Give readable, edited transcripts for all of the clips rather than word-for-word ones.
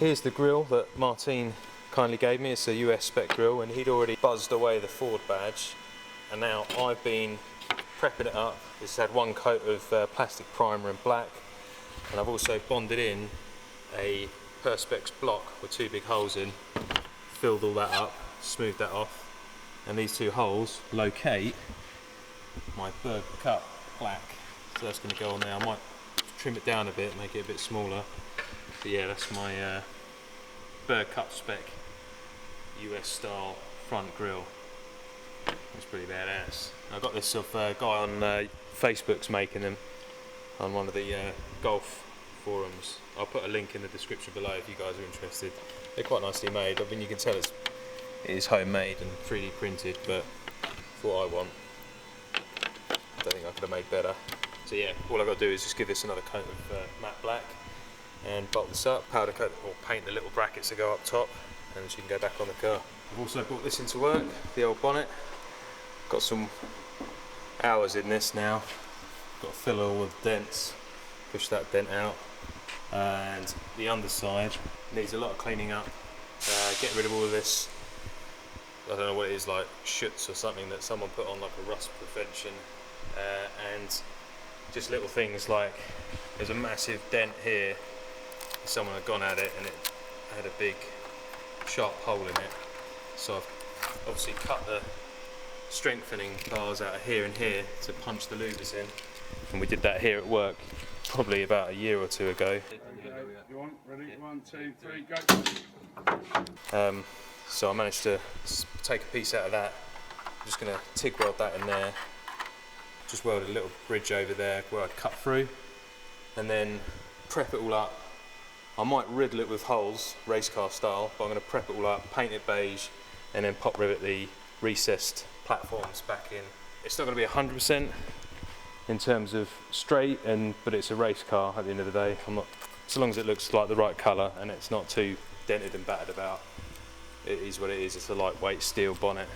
Here's the grill that Martin kindly gave me. It's a US spec grill, and he'd already buzzed away the Ford badge, and now I've been prepping it up. It's had one coat of plastic primer in black, and I've also bonded in a Perspex block with 2 big holes in, filled all that up, smoothed that off, and these 2 holes locate my Berg Cup black, so that's going to go on there. I might trim it down a bit, make it a bit smaller, but yeah, that's my Berg Cup spec US style front grille. It's pretty badass. I got this off a guy on Facebook's making them on one of the golf forums. I'll put a link in the description below if you guys are interested. They're quite nicely made. I mean, you can tell it is homemade and 3D printed, but for what I want, I don't think I could have made better. So yeah, all I've got to do is just give this another coat of matte black and bolt this up, powder coat or paint the little brackets that go up top, and she can go back on the car. I've also brought this into work, the old bonnet. Got some hours in this now. Got to fill all the dents, push that dent out, and the underside needs a lot of cleaning up. Get rid of all of this, I don't know what it is, like shoots or something that someone put on, like a rust prevention, and just little things like there's a massive dent here. Someone had gone at it and it had a big sharp hole in it, so I've obviously cut the strengthening bars out of here and here to punch the louvers in, and we did that here at work probably about a year or 2 ago. You want? Ready? 1, 2, 3, go! So I managed to take a piece out of that. I'm just going to TIG weld that in there, just weld a little bridge over there where I cut through, and then prep it all up. I might riddle it with holes, race car style, but I'm going to prep it all up, paint it beige, and then pop rivet the recessed platforms back in. It's not going to be 100% in terms of straight, but it's a race car at the end of the day. So long as it looks like the right colour and it's not too dented and battered about, it is what it is. It's a lightweight steel bonnet.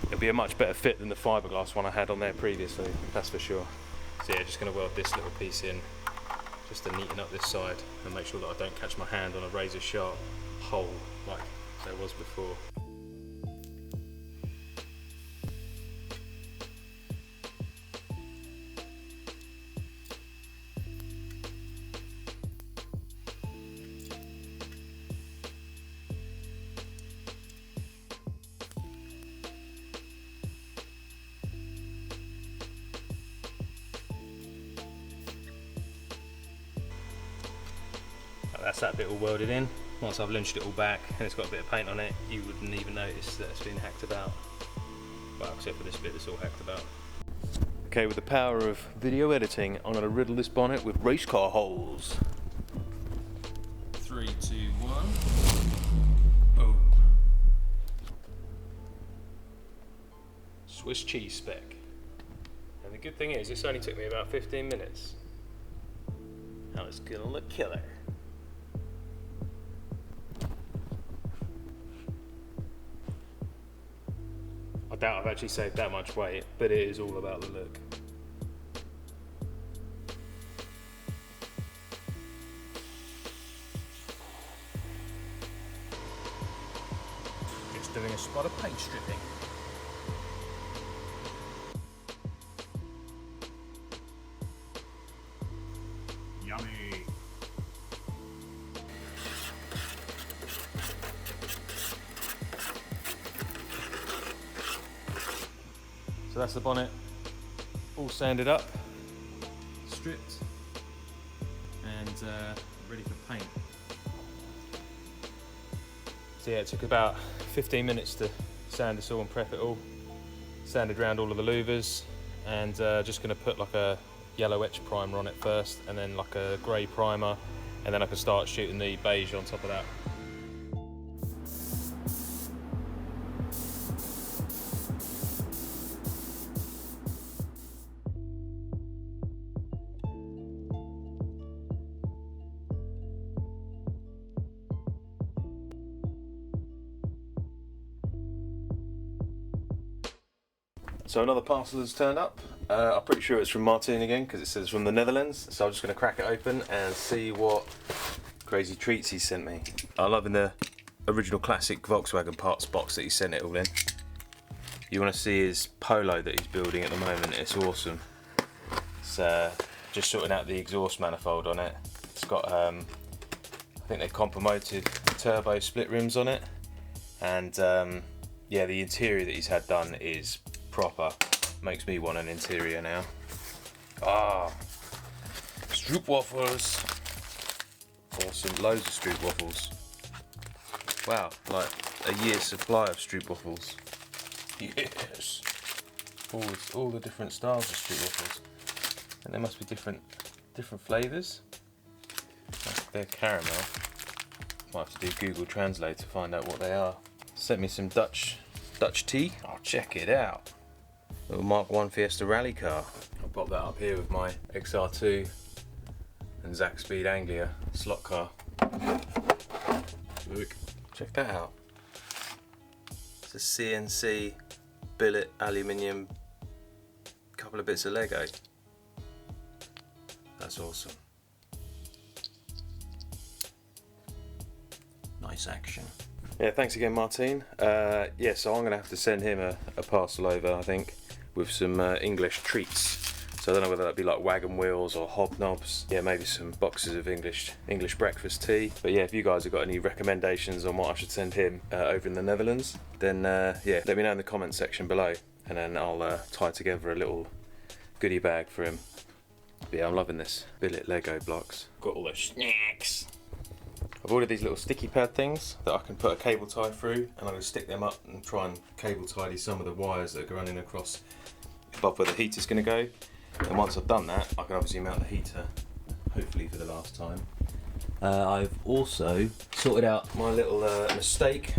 It'll be a much better fit than the fiberglass one I had on there previously, that's for sure. So yeah, just going to weld this little piece in just to neaten up this side and make sure that I don't catch my hand on a razor sharp hole like there was before. That's that bit all welded in. Once I've lynched it all back and it's got a bit of paint on it, you wouldn't even notice that it's been hacked about. Well, except for this bit that's all hacked about. Okay, with the power of video editing, I'm going to riddle this bonnet with race car holes. 3, 2, 1. Boom. Swiss cheese spec. And the good thing is, this only took me about 15 minutes. Now it's gonna look killer. I doubt I've actually saved that much weight, but it is all about the look. Just doing a spot of paint stripping. Yummy. So that's the bonnet, all sanded up, stripped, and ready for paint. So yeah, it took about 15 minutes to sand this all and prep it all. Sanded around all of the louvers, and just going to put like a yellow etch primer on it first, and then like a grey primer, and then I can start shooting the beige on top of that. So another parcel has turned up. I'm pretty sure it's from Martin again because it says from the Netherlands. So I'm just going to crack it open and see what crazy treats he sent me. I love in the original classic Volkswagen parts box that he sent it all in. You want to see his Polo that he's building at the moment, it's awesome. It's just sorting out the exhaust manifold on it. It's got, I think they've compo-moted turbo split rims on it. And yeah, the interior that he's had done is proper. Makes me want an interior now. Ah, stroop waffles. Awesome, loads of stroop waffles. Wow, like a year's supply of stroop waffles. Yes. All the different styles of stroop waffles. And there must be different flavours. They're caramel. Might have to do Google Translate to find out what they are. Sent me some Dutch tea. Oh, check it out. Little Mark 1 Fiesta rally car. I'll pop that up here with my XR2 and Zack Speed Anglia slot car. Look, check that out. It's a CNC billet aluminium, couple of bits of Lego. That's awesome. Nice action. Yeah, thanks again, Martin. Yeah, so I'm gonna have to send him a parcel over, I think, with some English treats. So I don't know whether that'd be like wagon wheels or hobnobs. Yeah, maybe some boxes of English breakfast tea. But yeah, if you guys have got any recommendations on what I should send him over in the Netherlands, then yeah, let me know in the comments section below, and then I'll tie together a little goodie bag for him. But yeah, I'm loving this billet Lego blocks. Got all the snacks. I've ordered these little sticky pad things that I can put a cable tie through, and I'm going to stick them up and try and cable tidy some of the wires that are running across above where the heater's going to go. And once I've done that, I can obviously mount the heater, hopefully for the last time. I've also sorted out my little mistake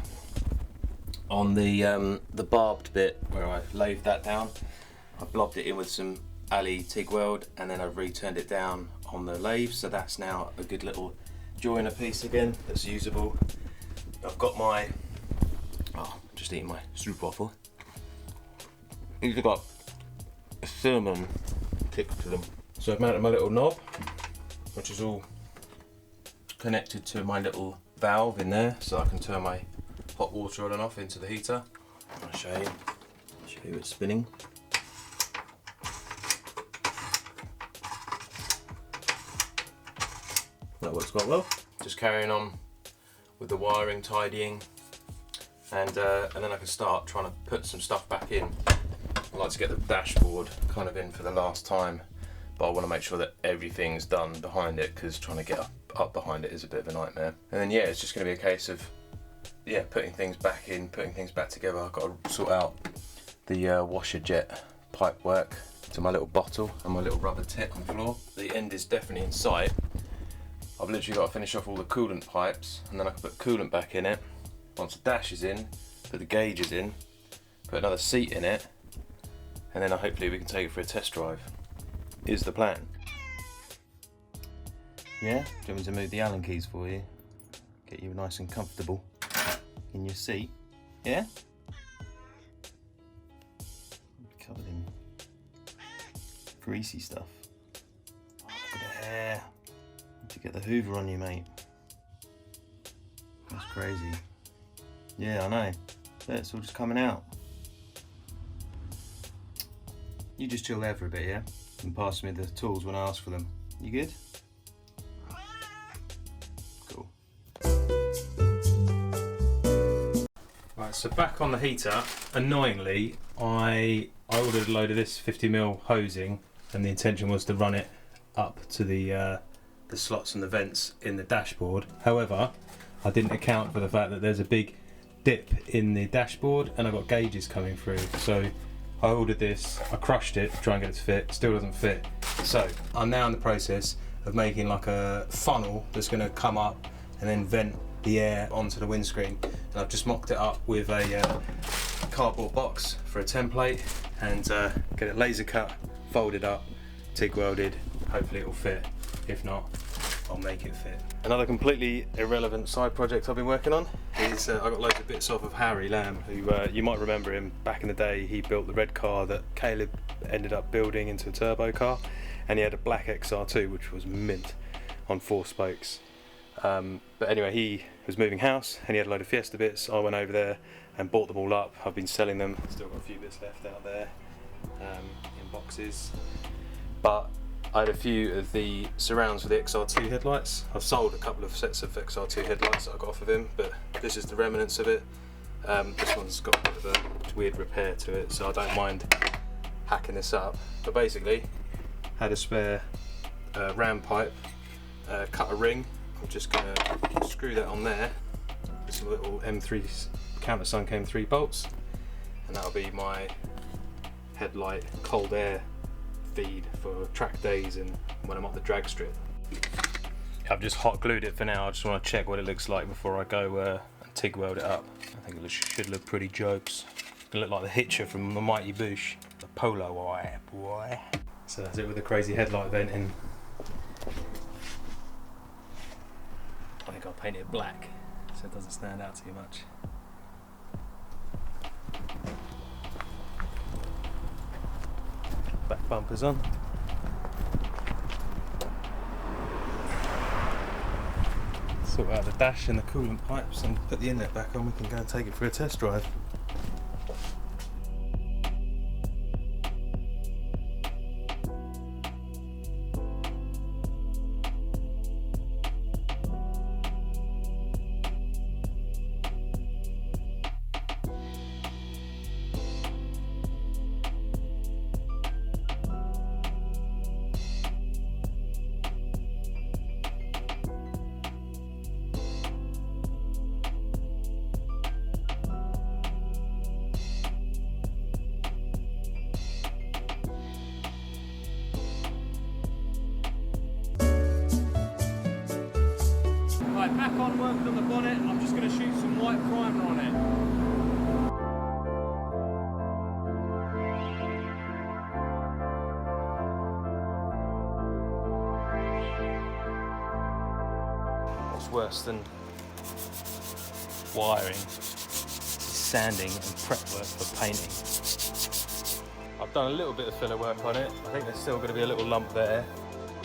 on the barbed bit where I lathed that down. I blobbed it in with some Ali TIG weld, and then I've returned it down on the lathe, so that's now a good little joiner piece again that's usable. I've got my, oh, just eating my stroop waffle. These have got a cinnamon kick to them. So I've mounted my little knob, which is all connected to my little valve in there, so I can turn my hot water on and off into the heater. I'll show you it's spinning. That works quite well. Just carrying on with the wiring, tidying, and then I can start trying to put some stuff back in. I like to get the dashboard kind of in for the last time, but I want to make sure that everything's done behind it, because trying to get up behind it is a bit of a nightmare. And then yeah, it's just going to be a case of putting things back in, putting things back together. I've got to sort out the washer jet pipe work to my little bottle and my little rubber tip on the floor. The end is definitely in sight. I've literally got to finish off all the coolant pipes, and then I can put coolant back in it. Once the dash is in, put the gauges in, put another seat in it, and then hopefully we can take it for a test drive. Is the plan. Yeah? Do you want me to move the Allen keys for you? Get you nice and comfortable in your seat. Yeah? Covered in greasy stuff. Oh, look at the hair. To get the Hoover on you, mate. That's crazy. Yeah, I know. Look, it's all just coming out. You just chill there for a bit, yeah? And pass me the tools when I ask for them. You good? Cool. Right, so back on the heater. Annoyingly, I ordered a load of this 50mm hosing, and the intention was to run it up to the slots and the vents in the dashboard. However, I didn't account for the fact that there's a big dip in the dashboard and I've got gauges coming through. So I ordered this, I crushed it to try and get it to fit, still doesn't fit. So I'm now in the process of making like a funnel that's going to come up and then vent the air onto the windscreen. And I've just mocked it up with a cardboard box for a template, and get it laser cut, folded up, TIG welded. Hopefully it'll fit. If not, I'll make it fit. Another completely irrelevant side project I've been working on is I got loads of bits off of Harry Lamb, who you might remember him back in the day. He built the red car that Caleb ended up building into a turbo car, and he had a black XR2 which was mint on 4 spokes. But anyway, he was moving house and he had a load of Fiesta bits. I went over there and bought them all up. I've been selling them. Still got a few bits left out there in boxes. But I had a few of the surrounds for the XR2 headlights. I've sold a couple of sets of XR2 headlights that I got off of him, but this is the remnants of it. This one's got a bit of a weird repair to it, so I don't mind hacking this up. But basically, had a spare ram pipe, cut a ring. I'm just going to screw that on there with some little M3 countersunk M3 bolts, and that'll be my headlight cold air feed for track days and when I'm up the drag strip. I've just hot glued it for now. I just want to check what it looks like before I go and TIG weld it up. I think it should look pretty jokes. It's gonna look like the Hitcher from the Mighty Boosh, the Polo boy. So that's it with the crazy headlight venting. I think I'll paint it black so it doesn't stand out too much. Back bumpers on. Sort out the dash and the coolant pipes and put the inlet back on. We can go and take it for a test drive. Right, back on working on the bonnet. I'm just going to shoot some white primer on it. What's worse than wiring is sanding and prep work for painting. I've done a little bit of filler work on it. I think there's still going to be a little lump there,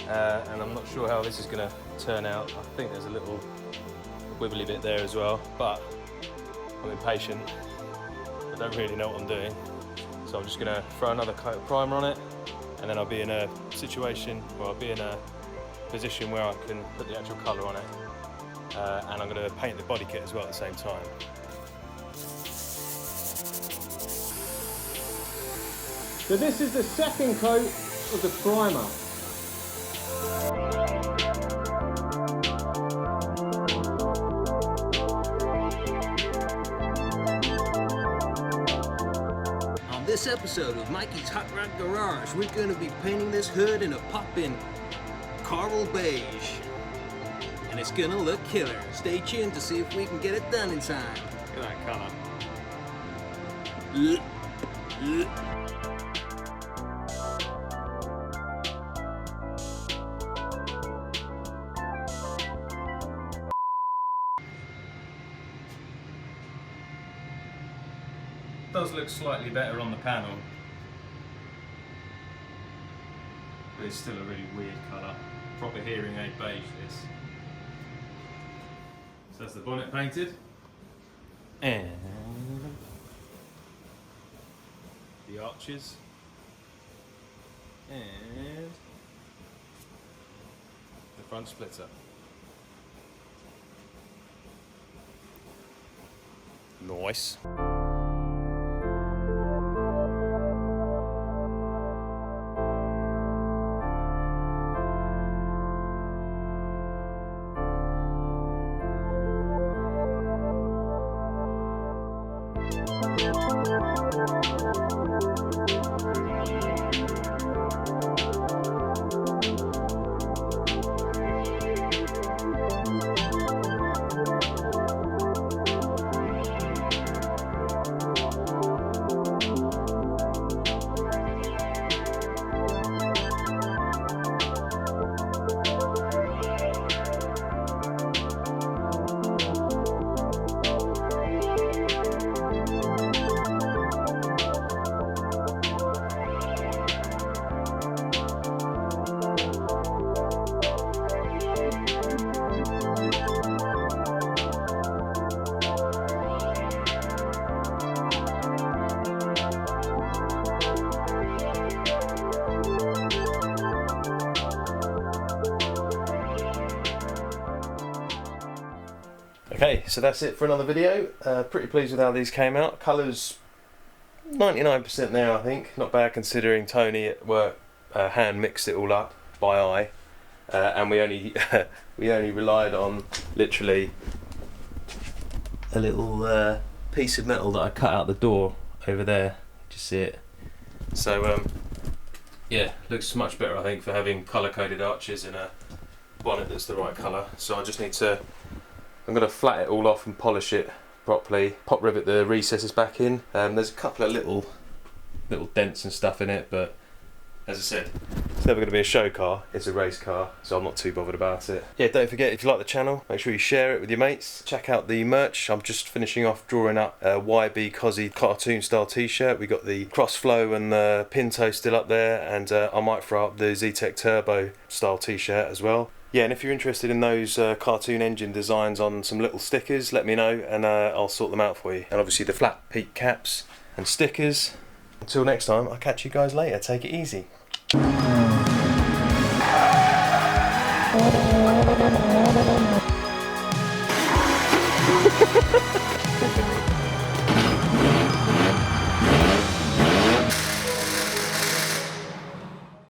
and I'm not sure how this is going to turn out. I think there's a little wibbly bit there as well, but I'm impatient. I don't really know what I'm doing, so I'm just going to throw another coat of primer on it, and then I'll be in a situation where I'll be in a position where I can put the actual colour on it, and I'm going to paint the body kit as well at the same time. So this is the second coat of the primer. On this episode of Mikey's Hot Rod Garage, we're going to be painting this hood in a poppin' Coral Beige. And it's going to look killer. Stay tuned to see if we can get it done in time. Look at that colour. Does look slightly better on the panel, but it's still a really weird colour. Proper hearing aid beige this. So that's the bonnet painted, and the arches, and the front splitter. Nice. Okay, so that's it for another video. Pretty pleased with how these came out. Colours 99% there, I think. Not bad considering Tony at work hand mixed it all up by eye, and we only we only relied on literally a little piece of metal that I cut out the door over there. Just see it. So yeah, looks much better I think for having colour coded arches in a bonnet that's the right colour. So I just need to, I'm going to flat it all off and polish it properly, pop rivet the recesses back in. There's a couple of little dents and stuff in it, but as I said, it's never going to be a show car, it's a race car, so I'm not too bothered about it. Yeah, don't forget, if you like the channel, make sure you share it with your mates. Check out the merch. I'm just finishing off drawing up a YB Cozzy cartoon style t-shirt. We got the Crossflow and the Pinto still up there, and I might throw up the Z-Tech Turbo style t-shirt as well. Yeah, and if you're interested in those cartoon engine designs on some little stickers, let me know and I'll sort them out for you. And obviously the flat peak caps and stickers. Until next time, I'll catch you guys later. Take it easy.